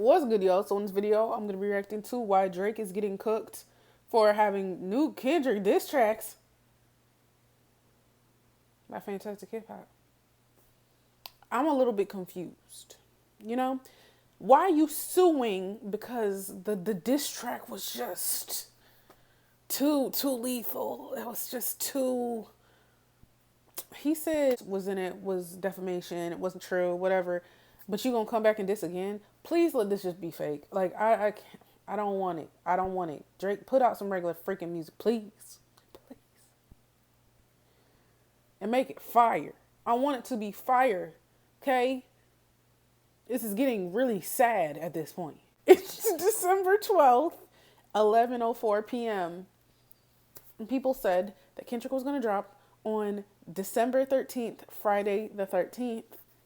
was good, y'all. So in this video, I'm gonna be reacting to why Drake is getting cooked for having new Kendrick diss tracks by Fantastic Hip Hop. I'm a little bit confused. You know, why are you suing? Because the diss track was just too lethal. It was just too. He said was in it was defamation. It wasn't true. Whatever. But you gonna come back and diss again? Please let this just be fake. Like I can't. I don't want it. I don't want it. Drake, put out some regular freaking music, please, please, and make it fire. I want it to be fire. Okay. This is getting really sad at this point. It's December 12th, 11:04 p.m. And people said that Kendrick was going to drop on December 13th, Friday the 13th.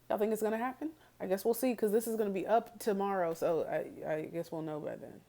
Y'all think it's going to happen? I guess we'll see, because this is going to be up tomorrow, so I guess we'll know by then.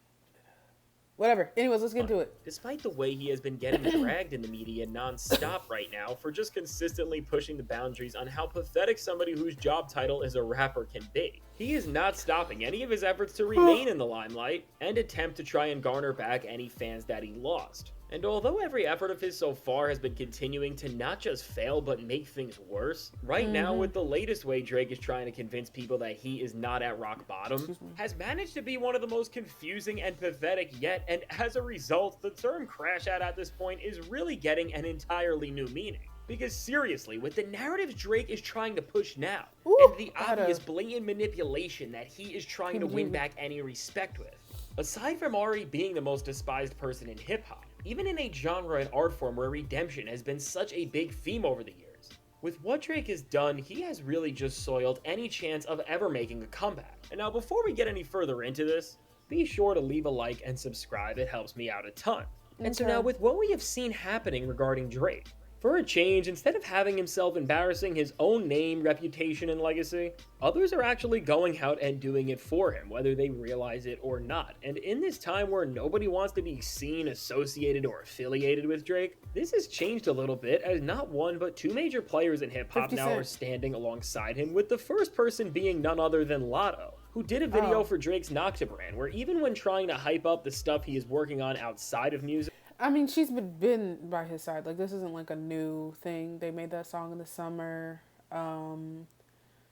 Whatever. Anyways, let's get into it. Despite the way he has been getting dragged in the media non-stop right now for just consistently pushing the boundaries on how pathetic somebody whose job title is a rapper can be, he is not stopping any of his efforts to remain in the limelight and attempt to try and garner back any fans that he lost. And although every effort of his so far has been continuing to not just fail but make things worse, right now with the latest way Drake is trying to convince people that he is not at rock bottom, has managed to be one of the most confusing and pathetic yet, and as a result, the term crash out at this point is really getting an entirely new meaning. Because seriously, with the narratives Drake is trying to push now, and the obvious blatant manipulation that he is trying to win back any respect with, aside from already being the most despised person in hip-hop, even in a genre and art form where redemption has been such a big theme over the years, with what Drake has done, he has really just soiled any chance of ever making a comeback. And now before we get any further into this, be sure to leave a like and subscribe, it helps me out a ton. And so now with what we have seen happening regarding Drake, for a change, instead of having himself embarrassing his own name, reputation, and legacy, others are actually going out and doing it for him, whether they realize it or not. And in this time where nobody wants to be seen, associated, or affiliated with Drake, this has changed a little bit, as not one but two major players in hip-hop now are standing alongside him, with the first person being none other than Lotto, who did a video for Drake's Nocta brand, where even when trying to hype up the stuff he is working on outside of music, I mean, she's been by his side. Like, this isn't like a new thing. They made that song in the summer.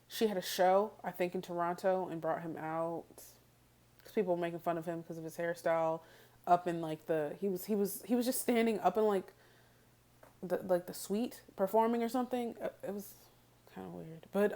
She had a show, I think, in Toronto and brought him out. Because people were making fun of him because of his hairstyle. Up in like he was just standing up in like the suite performing or something. It was kind of weird, but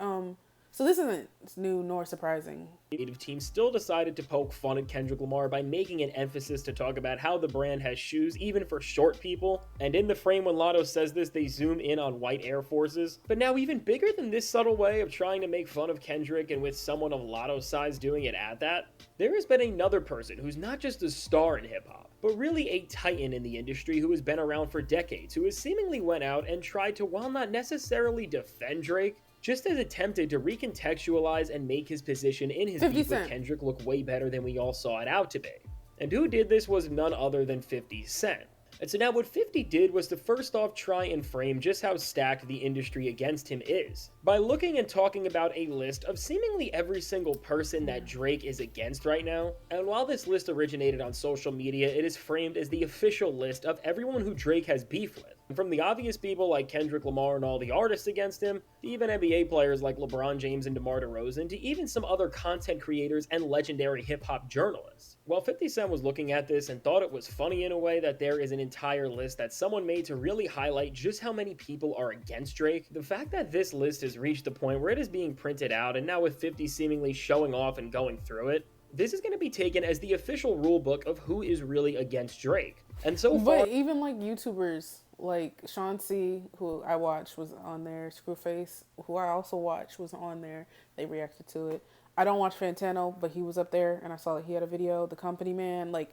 so this isn't new nor surprising. Creative team still decided to poke fun at Kendrick Lamar by making an emphasis to talk about how the brand has shoes even for short people, and in the frame when Lotto says this, they zoom in on white Air Forces. But now even bigger than this subtle way of trying to make fun of Kendrick, and with someone of Lotto's size doing it at that, there has been another person who's not just a star in hip-hop, but really a titan in the industry who has been around for decades, who has seemingly went out and tried to, while not necessarily defend Drake, just as attempted to recontextualize and make his position in his beef with Kendrick look way better than we all saw it out to be. And who did this was none other than 50 Cent. And so now what 50 did was to first off try and frame just how stacked the industry against him is, by looking and talking about a list of seemingly every single person that Drake is against right now. And while this list originated on social media, it is framed as the official list of everyone who Drake has beef with. From the obvious people like Kendrick Lamar and all the artists against him, to even NBA players like LeBron James and DeMar DeRozan, to even some other content creators and legendary hip-hop journalists. While 50 Cent was looking at this and thought it was funny in a way that there is an entire list that someone made to really highlight just how many people are against Drake, the fact that this list has reached the point where it is being printed out, and now with 50 seemingly showing off and going through it, this is going to be taken as the official rulebook of who is really against Drake. And so far, but even like YouTubers like Sean C, who I watched, was on there. Screwface, who I also watched, was on there. They reacted to it. I don't watch Fantano, but he was up there, and I saw that he had a video. The Company Man, like,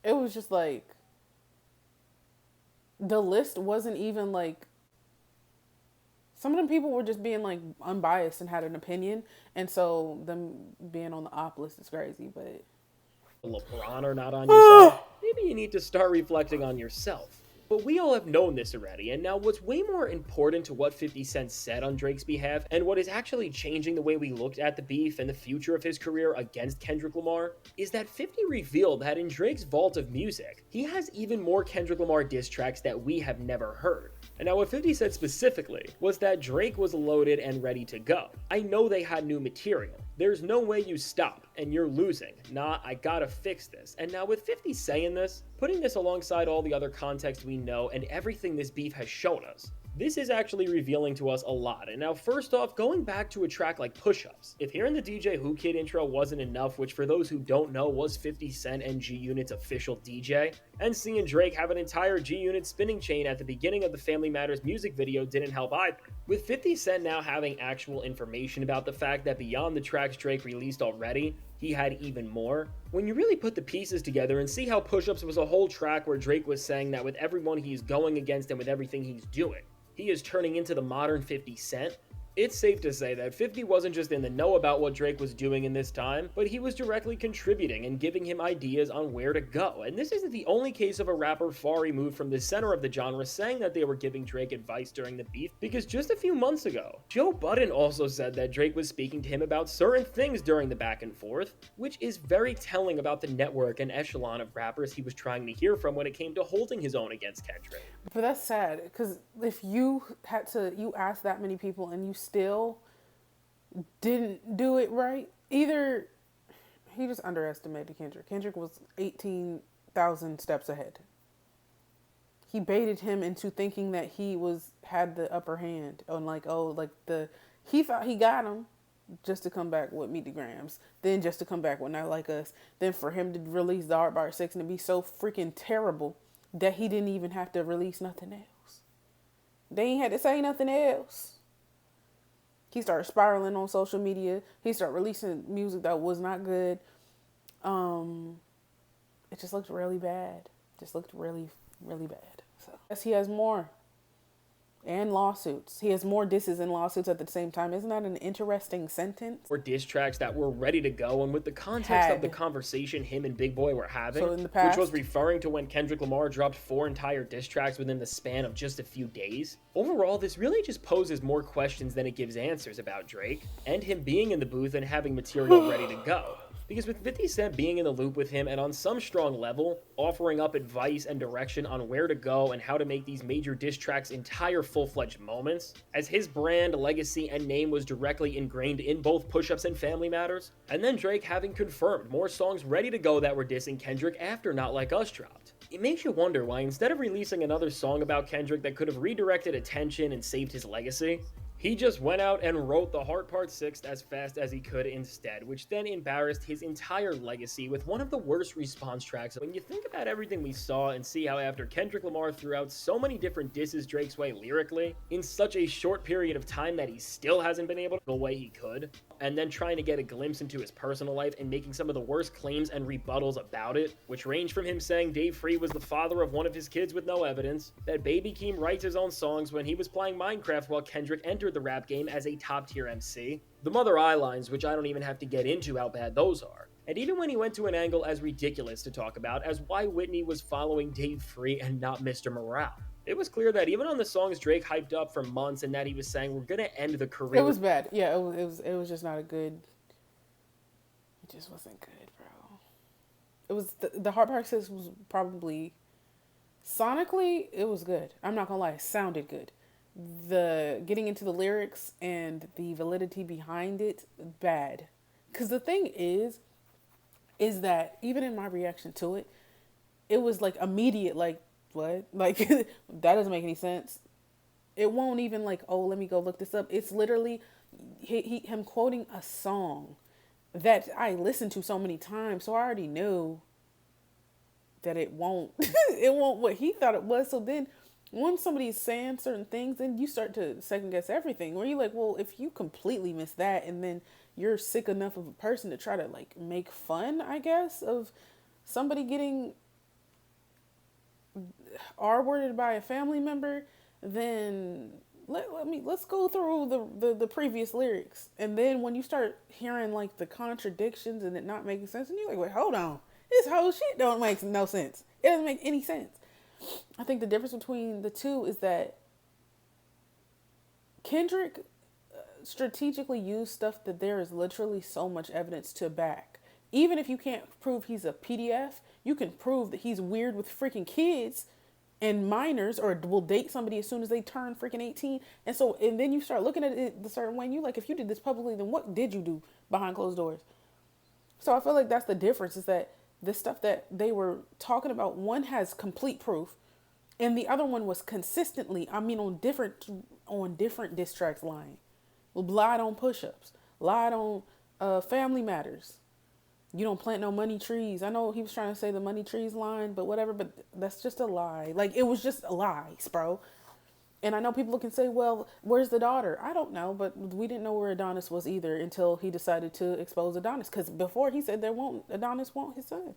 it was just like, the list wasn't even like, some of them people were just being like unbiased and had an opinion, and so them being on the op list is crazy. But LeBron are not on your side, maybe you need to start reflecting on yourself. But we all have known this already, and now what's way more important to what 50 Cent said on Drake's behalf, and what is actually changing the way we looked at the beef and the future of his career against Kendrick Lamar, is that 50 revealed that in Drake's vault of music, he has even more Kendrick Lamar diss tracks that we have never heard. And now what 50 said specifically was that Drake was loaded and ready to go. I know they had new material. There's no way you stop, and you're losing. Nah, I gotta fix this. And now with 50 saying this, putting this alongside all the other context we know and everything this beef has shown us, this is actually revealing to us a lot. And now first off, going back to a track like Push-Ups, if hearing the DJ Who Kid intro wasn't enough, which for those who don't know was 50 Cent and G-Unit's official DJ, and seeing Drake have an entire G-Unit spinning chain at the beginning of the Family Matters music video didn't help either. With 50 Cent now having actual information about the fact that beyond the tracks Drake released already, he had even more, when you really put the pieces together and see how Push-Ups was a whole track where Drake was saying that with everyone he's going against and with everything he's doing, he is turning into the modern 50 Cent, it's safe to say that 50 wasn't just in the know about what Drake was doing in this time, but he was directly contributing and giving him ideas on where to go. And this isn't the only case of a rapper far removed from the center of the genre saying that they were giving Drake advice during the beef, because just a few months ago, Joe Budden also said that Drake was speaking to him about certain things during the back and forth, which is very telling about the network and echelon of rappers he was trying to hear from when it came to holding his own against Kendrick. But that's sad, because if you asked that many people and you still didn't do it right, either he just underestimated Kendrick. Kendrick was 18,000 steps ahead. He baited him into thinking that he had the upper hand on he thought he got him just to come back with Meet the Grams, then just to come back with Not Like Us, then for him to release the Art Bar 6 and to be so freaking terrible that he didn't even have to release nothing else. They ain't had to say nothing else. He started spiraling on social media. He started releasing music that was not good. It just looked really bad. Just looked really, really bad. So yes, he has more. And lawsuits. He has more disses and lawsuits at the same time. Isn't that an interesting sentence? Or diss tracks that were ready to go, and with the context of the conversation him and Big Boy were having, so in the past, which was referring to when Kendrick Lamar dropped 4 entire diss tracks within the span of just a few days. Overall, this really just poses more questions than it gives answers about Drake, and him being in the booth and having material ready to go. Because with 50 Cent being in the loop with him and on some strong level, offering up advice and direction on where to go and how to make these major diss tracks entire full-fledged moments, as his brand, legacy, and name was directly ingrained in both Push-Ups and Family Matters, and then Drake having confirmed more songs ready to go that were dissing Kendrick after Not Like Us dropped. It makes you wonder why instead of releasing another song about Kendrick that could have redirected attention and saved his legacy, he just went out and wrote the Heart Part 6 as fast as he could instead, which then embarrassed his entire legacy with one of the worst response tracks. When you think about everything we saw and see how after Kendrick Lamar threw out so many different disses Drake's way lyrically, in such a short period of time that he still hasn't been able to the way he could, and then trying to get a glimpse into his personal life and making some of the worst claims and rebuttals about it, which range from him saying Dave Free was the father of one of his kids with no evidence, that Baby Keem writes his own songs when he was playing Minecraft while Kendrick entered the rap game as a top-tier MC, the Mother Eye lines, which I don't even have to get into how bad those are, and even when he went to an angle as ridiculous to talk about as why Whitney was following Dave Free and not Mr. Morale. It was clear that even on the songs Drake hyped up for months and that he was saying we're gonna end the career. It was bad. Yeah, it was just not a good. It just wasn't good, bro. It was the Heart Part 6 was probably sonically it was good. I'm not gonna lie, it sounded good. The getting into the lyrics and the validity behind it, bad. Because the thing is that even in my reaction to it, it was like immediate, like, what? Like, that doesn't make any sense. It won't even like, oh, let me go look this up. It's literally him quoting a song that I listened to so many times, so I already knew that it won't what he thought it was. So then when somebody's saying certain things, then you start to second guess everything. Where you're like, well, if you completely miss that, and then you're sick enough of a person to try to like make fun, I guess, of somebody getting R-worded by a family member, then let's go through the previous lyrics. And then when you start hearing like the contradictions and it not making sense, and you're like, wait, hold on, this whole shit don't make no sense. It doesn't make any sense. I think the difference between the two is that Kendrick strategically used stuff that there is literally so much evidence to back. Even if you can't prove he's a PDF, you can prove that he's weird with freaking kids and minors, or will date somebody as soon as they turn freaking 18. And then you start looking at it the certain way, and you like, if you did this publicly, then what did you do behind closed doors? So I feel like that's the difference, is that the stuff that they were talking about, one has complete proof, and the other one was consistently, on different diss tracks lying. Lied on push-ups, lied on family matters. You don't plant no money trees. I know he was trying to say the money trees line, but whatever, but that's just a lie. Like, it was just lies, bro. And I know people can say, well, where's the daughter? I don't know, but we didn't know where Adonis was either until he decided to expose Adonis. Because before he said Adonis won't his son.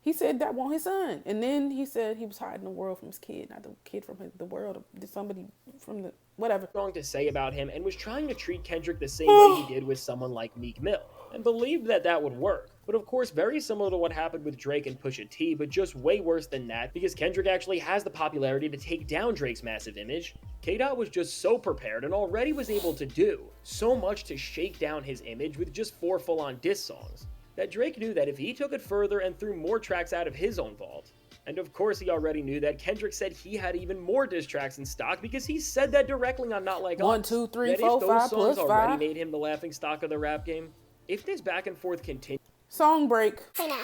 He said that won't his son. And then he said he was hiding the world from his kid, not the kid from the world, somebody from the whatever. Wrong to say about him, and was trying to treat Kendrick the same way he did with someone like Meek Mill, and believed that that would work. But of course, very similar to what happened with Drake and Pusha T, but just way worse than that, because Kendrick actually has the popularity to take down Drake's massive image. K-Dot was just so prepared and already was able to do so much to shake down his image with just 4 full-on diss songs, that Drake knew that if he took it further and threw more tracks out of his own vault, and of course he already knew that Kendrick said he had even more diss tracks in stock, because he said that directly on Not Like Us. 1, 2, 3, that 4, 5 if those songs plus already 5 made him the laughing stock of the rap game, if this back and forth continues. Song break. Say now.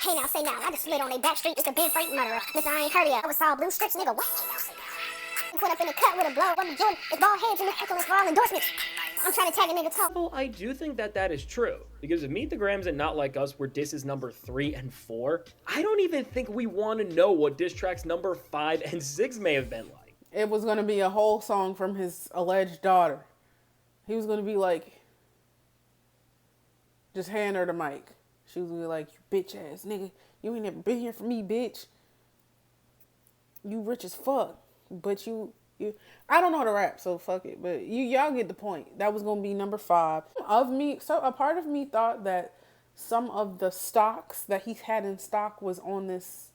Hey now, say now. I just slid on a back street with a big freight murderer. Listen, I ain't heard of ya. I was all blue strips, nigga. What? Hey now, say now. Put up in the cut with a blow. What the Jordan? It's ball heads and the echoes for all endorsements. I'm trying to tag a nigga toe. Well, I do think that that is true, because if Meet the Grams and Not Like Us were disses number 3 and 4, I don't even think we want to know what diss tracks number 5 and 6 may have been like. It was going to be a whole song from his alleged daughter. He was going to be like, just hand her the mic. She was going to be like, you bitch ass nigga. You ain't never been here for me, bitch. You rich as fuck. But I don't know how to rap, so fuck it. But y'all get the point. That was going to be number 5. So a part of me thought that some of the stocks that he had in stock was on this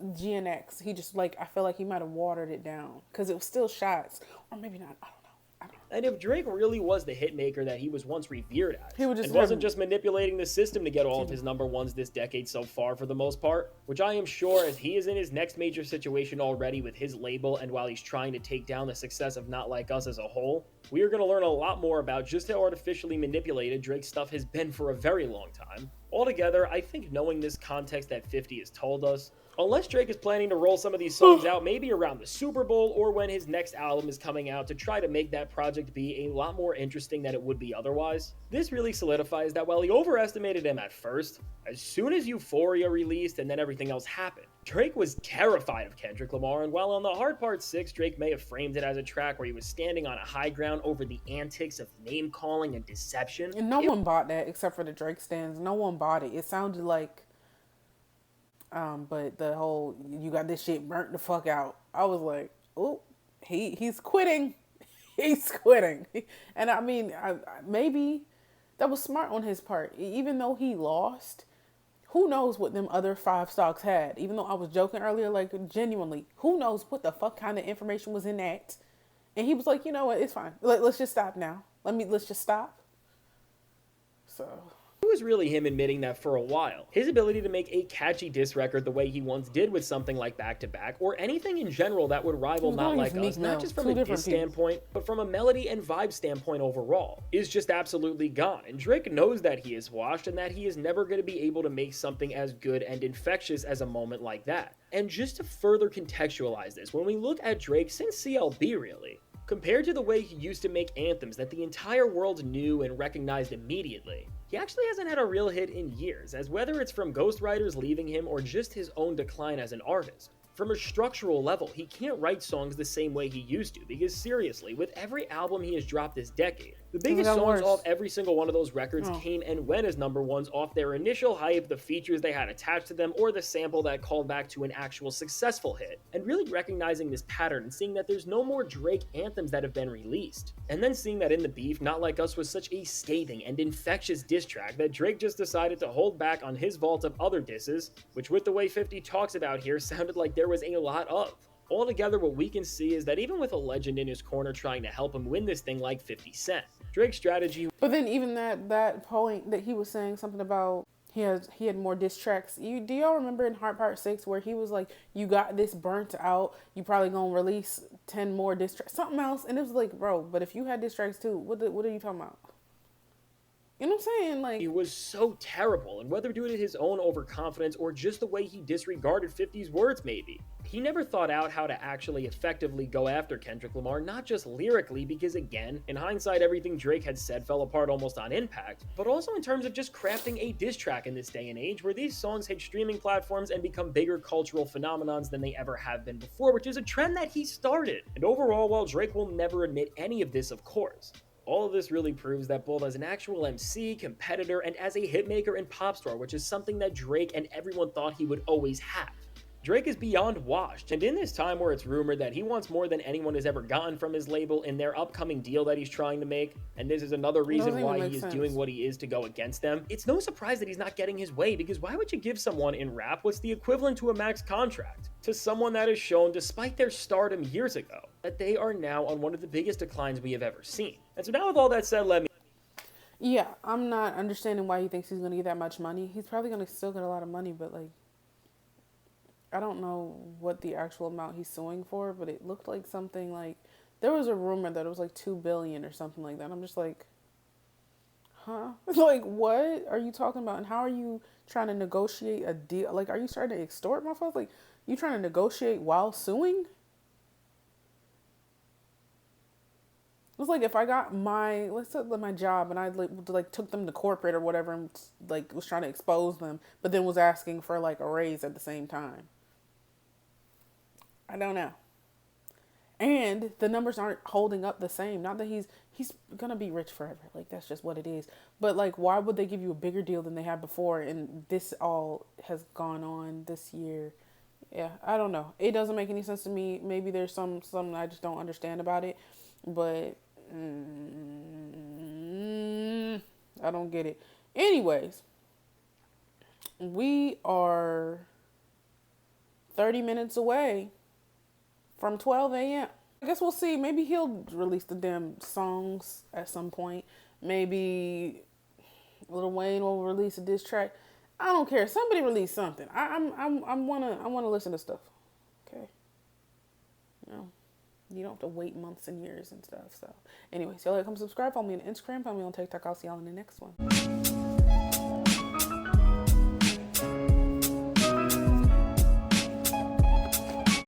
GNX. He just I feel like he might have watered it down, because it was still shots. Or maybe not. I don't know. And if Drake really was the hitmaker that he was once revered as, he would just and wasn't just manipulating the system to get all of his number ones this decade so far for the most part, which I am sure, as he is in his next major situation already with his label, and while he's trying to take down the success of Not Like Us as a whole, we are going to learn a lot more about just how artificially manipulated Drake's stuff has been for a very long time. Altogether, I think knowing this context that 50 has told us, unless Drake is planning to roll some of these songs out maybe around the Super Bowl or when his next album is coming out to try to make that project be a lot more interesting than it would be otherwise, this really solidifies that while he overestimated him at first, as soon as Euphoria released and then everything else happened, Drake was terrified of Kendrick Lamar. And while on the Hard Part 6, Drake may have framed it as a track where he was standing on a high ground over the antics of name-calling and deception. And no one bought that except for the Drake stands. No one bought it. It sounded like... but the whole, you got this shit burnt the fuck out. I was like, oh, he's quitting. He's quitting. And I mean, maybe that was smart on his part. Even though he lost, who knows what them other 5 stocks had. Even though I was joking earlier, genuinely, who knows what the fuck kind of information was in that. And he was like, you know what, it's fine. Let's just stop now. Let's just stop. So... It was really him admitting that for a while. His ability to make a catchy diss record the way he once did with something like Back to Back, or anything in general that would rival Not Like Us, not just from a diss standpoint, but from a melody and vibe standpoint overall, is just absolutely gone. And Drake knows that he is washed and that he is never going to be able to make something as good and infectious as a moment like that. And just to further contextualize this, when we look at Drake since CLB really, compared to the way he used to make anthems that the entire world knew and recognized immediately, he actually hasn't had a real hit in years, as whether it's from ghostwriters leaving him or just his own decline as an artist. From a structural level, he can't write songs the same way he used to, because seriously, with every album he has dropped this decade, The biggest gotten songs worse. off every single one of those records Oh. came and went as number ones off their initial hype, the features they had attached to them, or the sample that called back to an actual successful hit. And really recognizing this pattern and seeing that there's no more Drake anthems that have been released. And then seeing that In the Beef, Not Like Us was such a scathing and infectious diss track that Drake just decided to hold back on his vault of other disses, which with the way 50 talks about here sounded like there was a lot of. Altogether, what we can see is that even with a legend in his corner trying to help him win this thing like 50 Cent, Drake's strategy. But then even that point that he was saying something about he had more diss tracks. Do y'all remember in Heart Part 6 where he was like, you got this burnt out, you probably gonna release 10 more diss tracks, something else, and it was like, bro, but if you had diss tracks too, what are you talking about? You know what I'm saying? Like, He was so terrible, and whether due to his own overconfidence or just the way he disregarded 50's words maybe, he never thought out how to actually effectively go after Kendrick Lamar, not just lyrically, because again, in hindsight, everything Drake had said fell apart almost on impact, but also in terms of just crafting a diss track in this day and age where these songs hit streaming platforms and become bigger cultural phenomenons than they ever have been before, which is a trend that he started. And overall, while Drake will never admit any of this, of course, all of this really proves that both as an actual MC, competitor, and as a hitmaker and pop star, which is something that Drake and everyone thought he would always have, Drake is beyond washed, and in this time where it's rumored that he wants more than anyone has ever gotten from his label in their upcoming deal that he's trying to make, and this is another reason why he is doing what he is to go against them, it's no surprise that he's not getting his way, because why would you give someone in rap what's the equivalent to a max contract to someone that has shown, despite their stardom years ago, that they are now on one of the biggest declines we have ever seen? And so now with all that said, yeah, I'm not understanding why he thinks he's gonna get that much money. He's probably gonna still get a lot of money, but like, I don't know what the actual amount he's suing for, but it looked like something like, there was a rumor that it was like 2 billion or something like that. I'm just like, huh? Like, what are you talking about? And how are you trying to negotiate a deal? Like, are you trying to extort my folks? Like, you trying to negotiate while suing? It's like if I got let's say my job and I like took them to corporate or whatever and like was trying to expose them, but then was asking for like a raise at the same time. I don't know. And the numbers aren't holding up the same. Not that he's gonna be rich forever. Like, that's just what it is. But like, why would they give you a bigger deal than they had before? And this all has gone on this year. Yeah, I don't know. It doesn't make any sense to me. Maybe there's something I just don't understand about it. But I don't get it. Anyways, we are 30 minutes away from 12 a.m. I guess we'll see. Maybe he'll release the damn songs at some point. Maybe Lil Wayne will release a diss track. I don't care. Somebody release something. I wanna listen to stuff. Okay. You don't have to wait months and years and stuff. So anyways, y'all come subscribe. Follow me on Instagram. Follow me on TikTok. I'll see y'all in the next one.